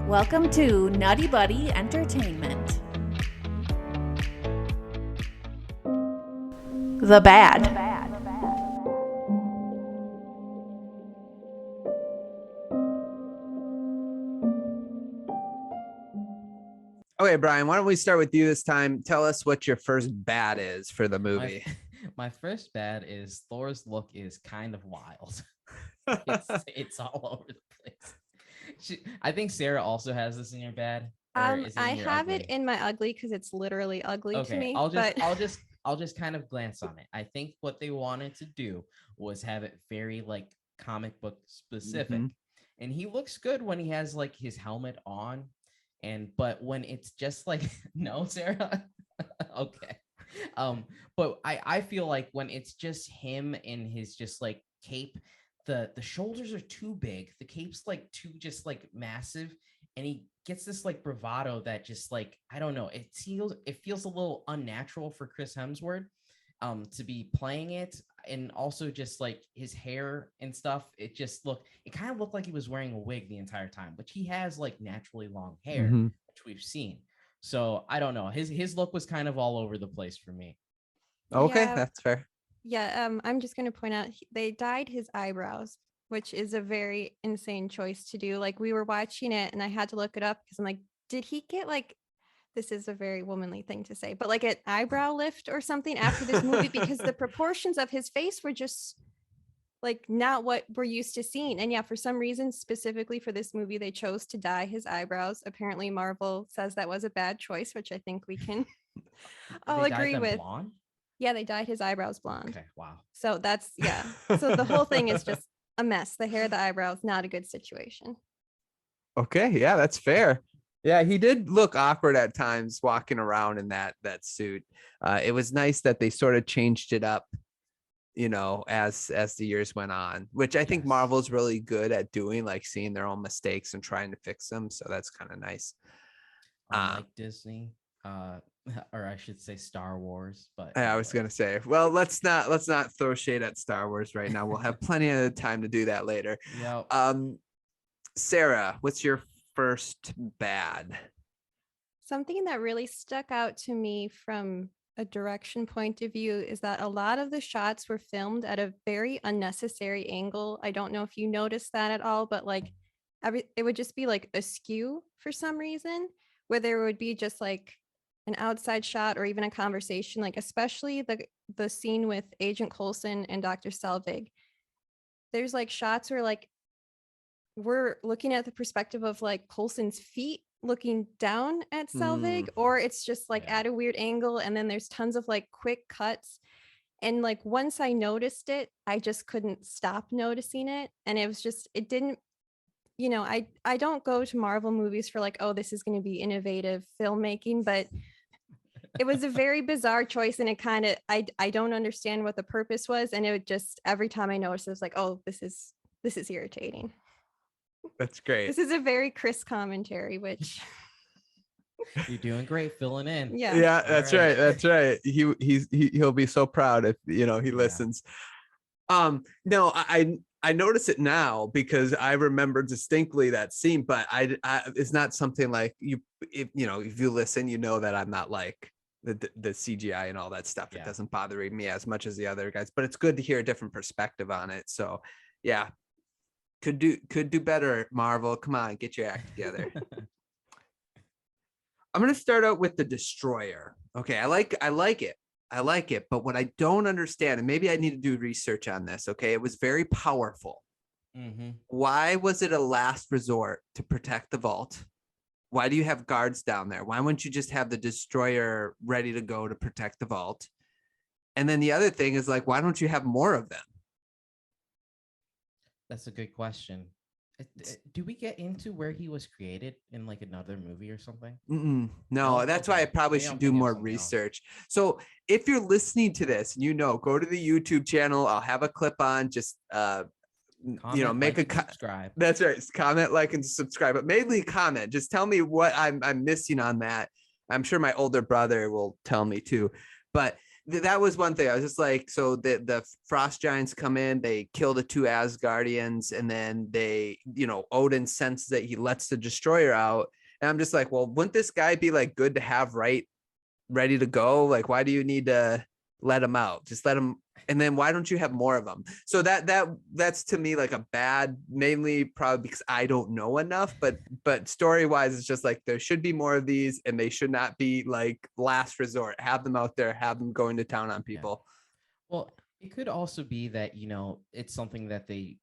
Welcome to NuttieBuddie Entertainment. The Bad. Okay, Brian, why don't we start with you this time? Tell us what your first bad is for the movie. My first bad is Thor's look is kind of wild. It's all over the place. I think Sarah also has this in your bad. I have it in my ugly because it's literally ugly to me. I'll just kind of glance on it. I think what they wanted to do was have it very like comic book specific. And he looks good when he has like his helmet on. But when it's just like no, Sarah. Okay. But I feel like when it's just him in his just like cape, the shoulders are too big, the cape's like too just like massive, and he gets this like bravado that just like I don't know, it feels a little unnatural for Chris Hemsworth to be playing it. And also just like his hair and stuff, it kind of looked like he was wearing a wig the entire time, which he has like naturally long hair, which we've seen. So I don't know, his look was kind of all over the place for me. Okay, Yeah. that's fair. Yeah, I'm just going to point out they dyed his eyebrows, which is a very insane choice to do. Like we were watching it and I had to look it up because I'm like, did he get like, this is a very womanly thing to say, but like an eyebrow lift or something after this movie because the proportions of his face were just like not what we're used to seeing. And yeah, for some reason, specifically for this movie, they chose to dye his eyebrows. Apparently Marvel says that was a bad choice, which I think we can all agree with. Blonde? Yeah, they dyed his eyebrows blonde. Okay, wow. So that's, yeah. So the whole thing is just a mess. The hair, the eyebrows, not a good situation. Okay, yeah, that's fair. Yeah, he did look awkward at times walking around in that suit. It was nice that they sort of changed it up, you know, as the years went on, which I think Marvel's really good at doing, like seeing their own mistakes and trying to fix them. So that's kind of nice. Unlike Disney, or I should say Star Wars, but anyway. I was gonna say, well, let's not throw shade at Star Wars right now. We'll have plenty of time to do that later. Yeah. Sarah, what's your first bad? Something that really stuck out to me from a direction point of view is that a lot of the shots were filmed at a very unnecessary angle. I don't know if you noticed that at all, but like it would just be like askew for some reason, where there would be just like an outside shot or even a conversation, like especially the scene with Agent Coulson and Dr. Selvig. There's like shots where like we're looking at the perspective of like Coulson's feet looking down at Selvig, or it's just like at a weird angle, and then there's tons of like quick cuts. And like once I noticed it, I just couldn't stop noticing it. And it was just, it didn't, you know, I don't go to Marvel movies for like, oh, this is going to be innovative filmmaking, but it was a very bizarre choice, and it kind of I don't understand what the purpose was, and it would just every time I noticed it was like, oh, this is irritating. That's great. This is a very Chris commentary, which you're doing great filling in. Yeah, that's right. That's right. He'll be so proud if he listens. No, I notice it now because I remember distinctly that scene, but I it's not something like if you listen, you know that I'm not like the CGI and all that stuff. It doesn't bother me as much as the other guys, but it's good to hear a different perspective on it. So yeah, could do better, Marvel. Come on, get your act together. I'm going to start out with the Destroyer. Okay, I like it, but what I don't understand, and maybe I need to do research on this, okay, it was very powerful. Why was it a last resort to protect the vault? Why do you have guards down there? Why wouldn't you just have the Destroyer ready to go to protect the vault? And then the other thing is like, why don't you have more of them? That's a good question. Do we get into where he was created in like another movie or something? No, that's why I probably should do more research. So if you're listening to this and go to the YouTube channel, I'll have a clip on, just comment, make like, subscribe. That's right. Comment, like, and subscribe, but mainly comment. Just tell me what I'm missing on that. I'm sure my older brother will tell me too. But that was one thing. I was just like, so the frost giants come in, they kill the two Asgardians, and then they, Odin senses that he lets the destroyer out. And I'm just like, well, wouldn't this guy be like good to have ready to go? Like, why do you need to let him out? Just let him. And then why don't you have more of them? So that's to me like a bad, mainly probably because I don't know enough, but story wise, it's just like there should be more of these, and they should not be like last resort. Have them out there, have them going to town on people. Yeah. Well, it could also be that, it's something that they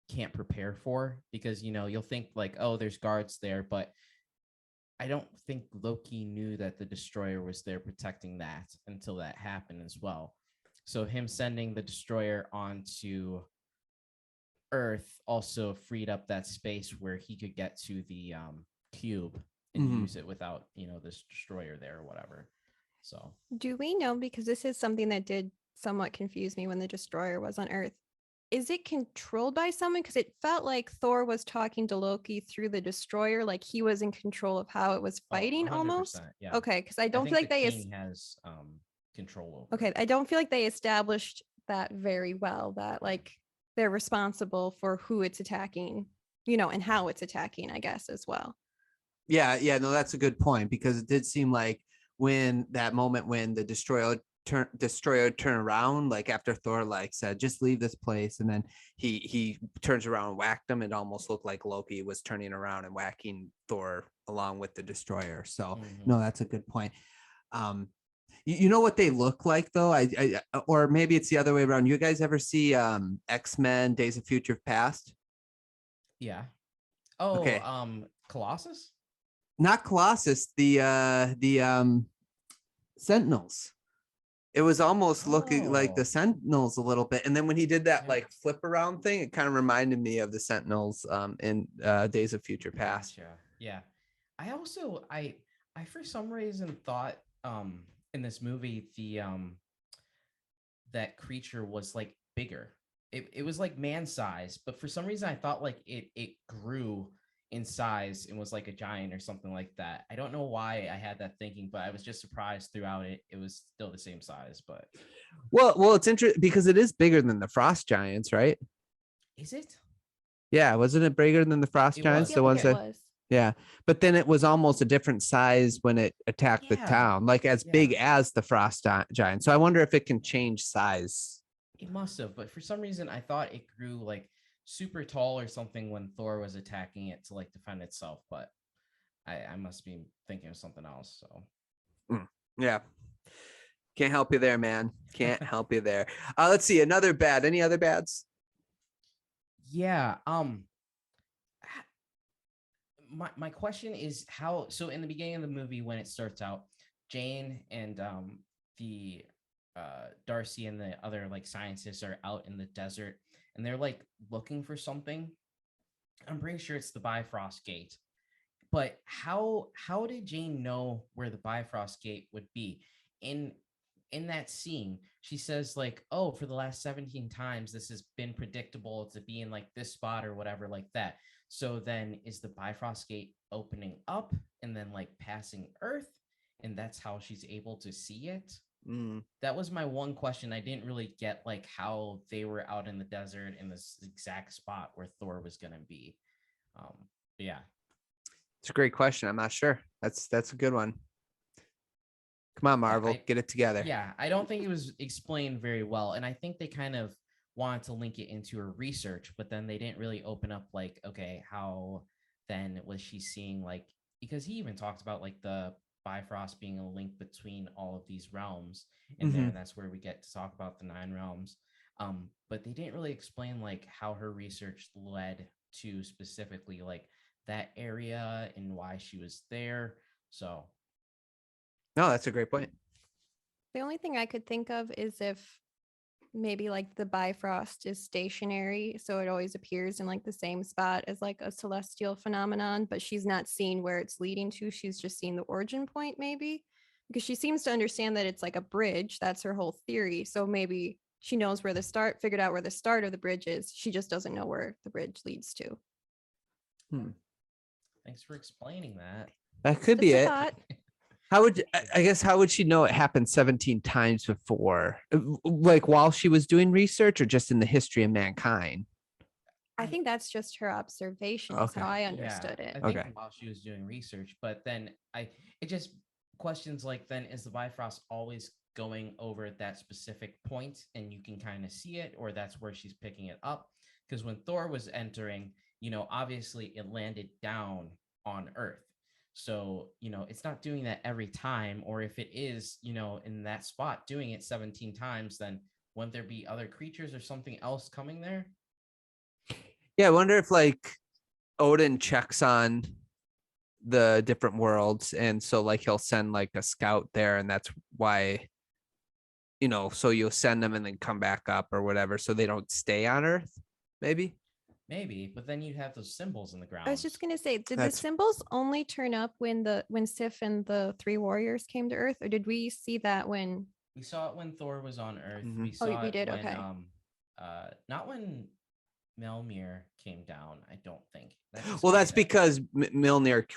can't prepare for, because, you'll think like, oh, there's guards there, but I don't think Loki knew that the destroyer was there protecting that until that happened as well. So him sending the destroyer onto Earth also freed up that space where he could get to the cube and use it without, this destroyer there or whatever. So do we know, because this is something that did somewhat confuse me when the destroyer was on Earth, is it controlled by someone? Because it felt like Thor was talking to Loki through the destroyer, like he was in control of how it was fighting almost. Yeah. Okay, because I don't feel like they king has control over. Okay, I don't feel like they established that very well, that like they're responsible for who it's attacking, and how it's attacking, I guess, as well. Yeah, no, that's a good point, because it did seem like when that moment when the destroyer turned around, like after Thor like said, just leave this place, and then he turns around and whacked him, it almost looked like Loki was turning around and whacking Thor along with the destroyer. So no, that's a good point. You know what they look like though? I or maybe it's the other way around. You guys ever see X-Men Days of Future Past? Yeah. Oh, okay. Colossus? Not Colossus, the Sentinels. It was almost looking like the Sentinels a little bit. And then when he did that like flip around thing, it kind of reminded me of the Sentinels in Days of Future Past. Yeah. I also I for some reason thought in this movie the that creature was like bigger. It was like man size, but for some reason I thought like it grew in size and was like a giant or something like that. I don't know why I had that thinking, but I was just surprised throughout it. It was still the same size, but well, it's interesting because it is bigger than the Frost Giants, right? Is it? Yeah, wasn't it bigger than the Frost Giants? Yeah, The ones that was. Yeah, but then it was almost a different size when it attacked the town, like as big as the Frost Giant. So I wonder if it can change size. It must have, but for some reason I thought it grew like super tall or something when Thor was attacking it to like defend itself, but I must be thinking of something else. So Yeah, can't help you there, man. Can't help you there. Let's see, another bad. Any other bads? Yeah. My question is how. So in the beginning of the movie, when it starts out, Jane and the Darcy and the other like scientists are out in the desert, and they're like looking for something. I'm pretty sure it's the Bifrost Gate. But how did Jane know where the Bifrost Gate would be? In that scene, she says like, "Oh, for the last 17 times, this has been predictable to be in like this spot or whatever like that." So then is the Bifrost Gate opening up and then like passing Earth, and that's how she's able to see it? That was my one question. I didn't really get like how they were out in the desert in this exact spot where Thor was going to be. Yeah. It's a great question. I'm not sure. That's a good one. Come on, Marvel, get it together. Yeah, I don't think it was explained very well. And I think they kind of wanted to link it into her research, but then they didn't really open up like, okay, how then was she seeing like, because he even talked about like the Bifrost being a link between all of these realms in there. And that's where we get to talk about the 9 realms. But they didn't really explain like how her research led to specifically like that area and why she was there. So no, that's a great point. The only thing I could think of is if maybe like the Bifrost is stationary, so it always appears in like the same spot as like a celestial phenomenon, but she's not seeing where it's leading to. She's just seeing the origin point, maybe, because she seems to understand that it's like a bridge. That's her whole theory. So maybe she knows where figured out where the start of the bridge is. She just doesn't know where the bridge leads to. Thanks for explaining that. That could be it. I guess how would she know it happened 17 times before? Like while she was doing research or just in the history of mankind? I think that's just her observation. Is Okay. how I understood I it. think Okay. while she was doing research, but then it just questions like, then is the Bifrost always going over at that specific point and you can kind of see it, or that's where she's picking it up? Because when Thor was entering, obviously it landed down on Earth. So, it's not doing that every time, or if it is, in that spot doing it 17 times, then wouldn't there be other creatures or something else coming there? Yeah, I wonder if like Odin checks on the different worlds, and so like he'll send like a scout there, and that's why, so you'll send them and then come back up or whatever, so they don't stay on Earth, maybe. Maybe, but then you'd have those symbols in the ground. I was just gonna say, did the That's- symbols only turn up when Sif and the three warriors came to Earth, or did we see that when? We saw it when Thor was on Earth. Mhm. We Oh, saw we it did? when Okay. not when Melmir came down, I don't think. Well, that's because Milner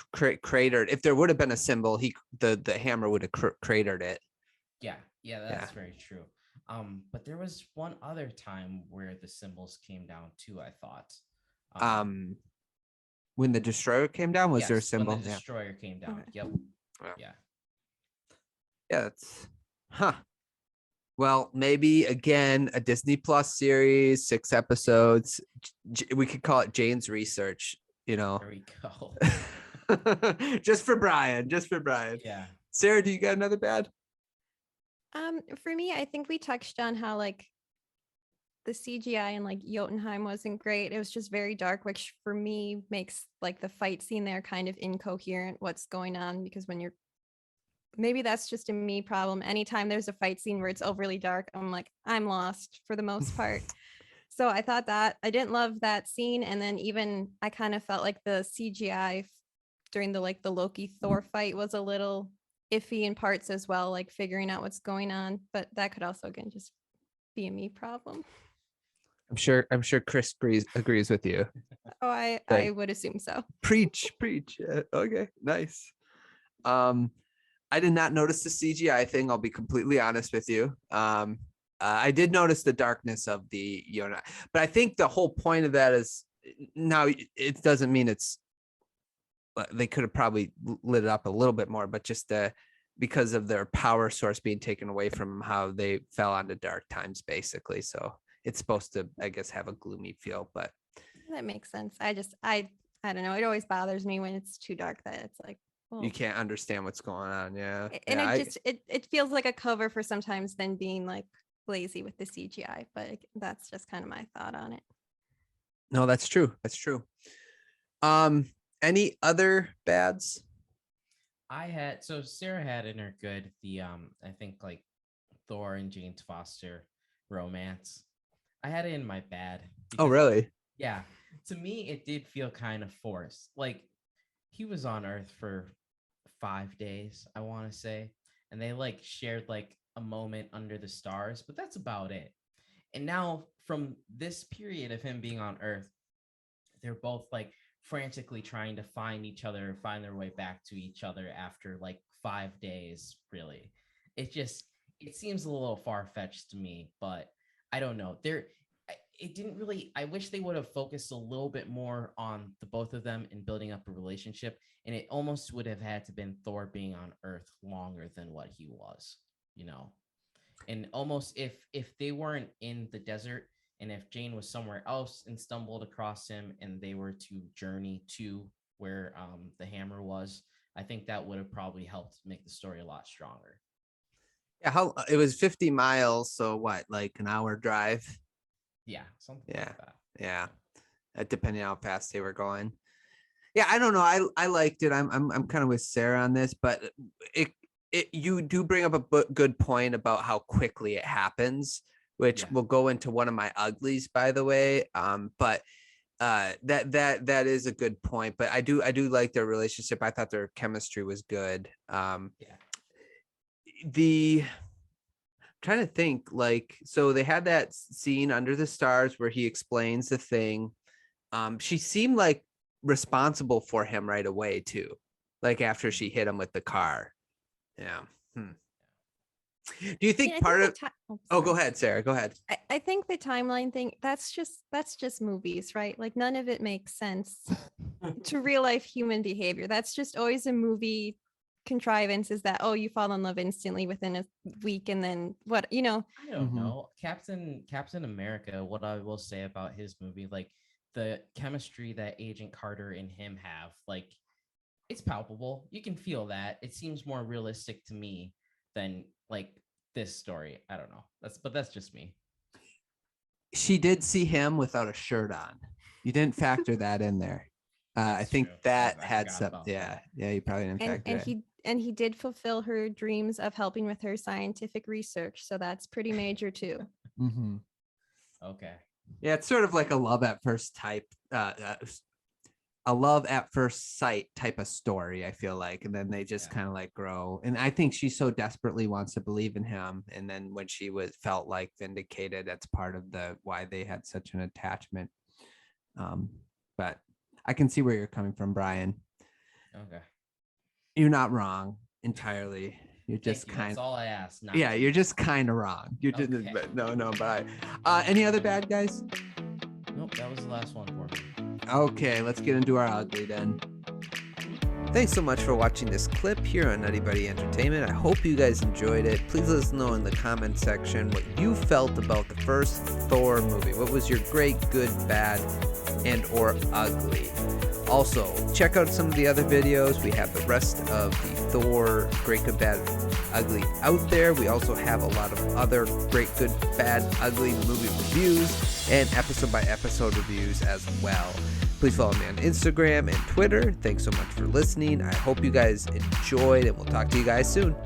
cratered. If there would have been a symbol, the hammer would have cratered it. Yeah, that's very true. But there was one other time where the symbols came down too, I thought. When the destroyer came down, was there a Yes, symbol? when the destroyer came down. Okay. Yep. Yeah. Yeah. It's well, maybe again a Disney Plus series, 6 episodes. We could call it Jane's Research, There we go. just for Brian. Yeah. Sarah, do you got another bad? For me, I think we touched on how like the CGI and like Jotunheim wasn't great. It was just very dark, which for me makes like the fight scene there kind of incoherent. What's going on? Because when you're maybe that's just a me problem. Anytime there's a fight scene where it's overly dark, I'm like, I'm lost for the most part. So I thought that I didn't love that scene. And then even I kind of felt like the CGI during the Loki Thor fight was a little iffy in parts as well, like figuring out what's going on. But that could also again just be a me problem. I'm sure Chris agrees with you. Oh, I Like- would assume so. Preach. Okay, nice. I did not notice the CGI thing. I'll be completely honest with you. I did notice the darkness of the but I think the whole point of that is now it doesn't mean it's they could have probably lit it up a little bit more, but just because of their power source being taken away from how they fell onto dark times, basically. So it's supposed to, I guess, have a gloomy feel, but That makes sense. I don't know. It always bothers me when it's too dark that it's like, well, you can't understand what's going on. Yeah. and Yeah, it feels like a cover for sometimes then being like lazy with the CGI, but that's just kind of my thought on it. no, that's true. Any other bads? So Sarah had in her good the I think like Thor and Jane Foster romance. I had it in my bad. Oh, because, really? yeah, to me it did feel kind of forced. Like he was on Earth for 5 days, I want to say, and they like shared like a moment under the stars, but that's about it. And now from this period of him being on Earth, they're both like frantically trying to find each other, find their way back to each other after like 5 days. Really, it seems a little far-fetched to me, but I don't know. It didn't really. I wish they would have focused a little bit more on the both of them and building up a relationship, and it almost would have had to been Thor being on Earth longer than what he was, and almost if they weren't in the desert, and if Jane was somewhere else and stumbled across him and they were to journey to where the hammer was, I think that would have probably helped make the story a lot stronger. Yeah, it was 50 miles, so what, like an hour drive? Yeah, something Yeah. like that. Yeah, depending on how fast they were going. Yeah, I don't know. I liked it. I'm kind of with Sarah on this, but you do bring up a good point about how quickly it happens, which Yeah. will go into one of my uglies, by the way. But that is a good point. But I do like their relationship. I thought their chemistry was good. Yeah. Trying to think, like, so they had that scene under the stars where he explains the thing. She seemed like responsible for him right away too, like after she hit him with the car. Yeah. Do you think I part the of? ti- Oh, sorry. go ahead, Sarah. Go ahead. I think the timeline thing, that's just movies, right? Like none of it makes sense to real life human behavior. That's just always a movie contrivance, is that, oh, you fall in love instantly within a week and then what, I don't Mhm. know. Captain America, what I will say about his movie, like the chemistry that Agent Carter and him have, like it's palpable. You can feel that. It seems more realistic to me than like this story. I don't know. That's just me. She did see him without a shirt on. You didn't factor that in there. I That's think true. that I had forgot some. about Yeah, that. yeah. You probably didn't factor and it. he did fulfill her dreams of helping with her scientific research, so that's pretty major too. Mm-hmm. Okay. Yeah, it's sort of like a love at first type, a love at first sight type of story. I feel like, and then they just Yeah. kind of like grow. And I think she so desperately wants to believe in him, and then when she felt like vindicated, that's part of the why they had such an attachment. But I can see where you're coming from, Brian. Okay. You're not wrong entirely. You're just That's kind. all I asked. Not Yeah, to you're be. just kind of wrong. You Okay. didn't. But no. But any other bad guys? Nope, that was the last one for me. Okay, let's get into our ugly then. Thanks so much for watching this clip here on NuttieBuddie Entertainment. I hope you guys enjoyed it. Please let us know in the comment section what you felt about the first Thor movie. What was your great, good, bad, and or ugly? Also, check out some of the other videos. We have the rest of the Thor Great, Good, Bad, Ugly out there. We also have a lot of other great, good, bad, ugly movie reviews and episode by episode reviews as well. Please follow me on Instagram and Twitter. Thanks so much for listening. I hope you guys enjoyed, and we'll talk to you guys soon.